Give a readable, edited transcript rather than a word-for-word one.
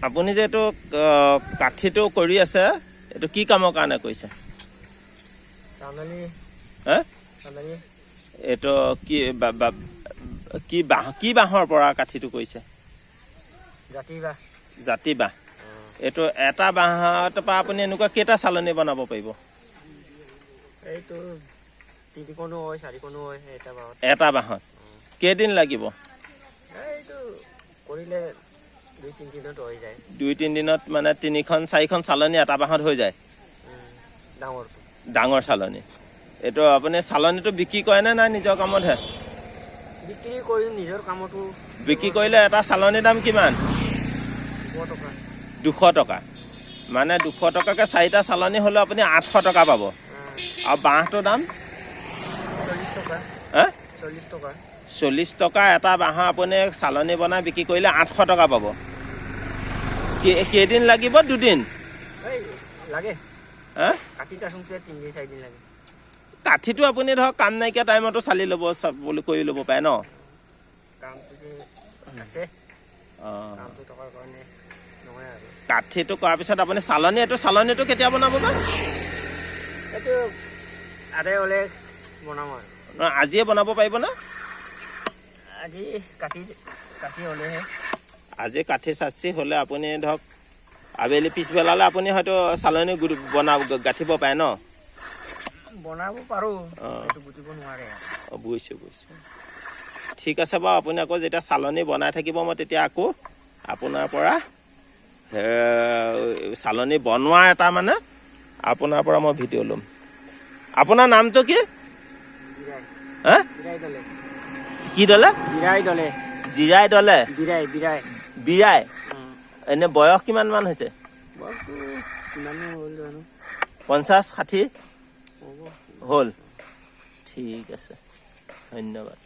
আপুনি যে এইটো কাঠিটো কৰি আছে এইটো কি কামৰ কাৰণে কৰিছে এইটো কি বাঁহৰ পৰা কাঠিটো কৰিছে জাতি বাঁহ এইটো এটা বাঁহৰ পৰা আপুনি এনেকুৱা কেইটা চালনী বনাব পাৰিব এইটো 3 কোণো হয় 4 কোণো হয় এটা বাঁহত কেইদিন লাগিব এইটো কৰিলে 2-3 দিনত হৈ যায় 2-3 দিনত মানে 3খন 4খন চালনী এটা বাঁহত হৈ যায় ডাঙৰ চালনী এইটো আপুনি চালনীটো বিক্ৰী কৰে নে নাই নিজৰ কামতহে বিক্ৰী কৰি নিজৰ কামতো বিক্ৰী কৰিলে এটা চালনীৰ দাম কিমান 200 টকা মানে 200 টকাকে 4টা চালনী হ'লে আপুনি 800 টকা পাব আৰু বাঁহটোৰ দাম 40 টকা 40 টকা 40 টকা এটা বাঁহ আপুনি চালনী বনাই বিক্ৰী কৰিলে 800 টকা পাব কেইদিন লাগিব 2 দিন লাগে কাঠিটা শুনছে 3-4 দিন লাগে কাঠিটো আপুনি ধৰক কাম নাইকিয়া টাইমতো চালি ল'ব বুলি কৰি ল'ব পাৰে ন কাঠিটো কৰাৰ পিছত আপুনি চালনীটো কেতিয়া বনাব বা এইটো আধা হ'লে বনাম আৰু আজিয়ে বনাব পাৰিব না আজি কাঠি চাচি হ'লেহে আজি কাঠি চাচি হ'লে আপুনি ধৰক আবেলি পিছবেলালে আপুনি হয়তো চালনী গাঠিব পাৰে ন বনাব পাৰোঁ এইটো বুজিব নোৱাৰে বুজিছোঁ ঠিক আছে বাৰু আপুনি আকৌ যেতিয়া চালনী বনাই থাকিব মই তেতিয়া আকৌ আপোনাৰ পৰা চালনী বনোৱা এটা মানে আপোনাৰ পৰা মই ভিডিঅ' ল'ম আপোনাৰ নামটো কি কি দলে জিৰাই দলে বিৰাই এনে বয়স কিমান মান হৈছে 50-60 হ'ল ঠিক আছে ধন্যবাদ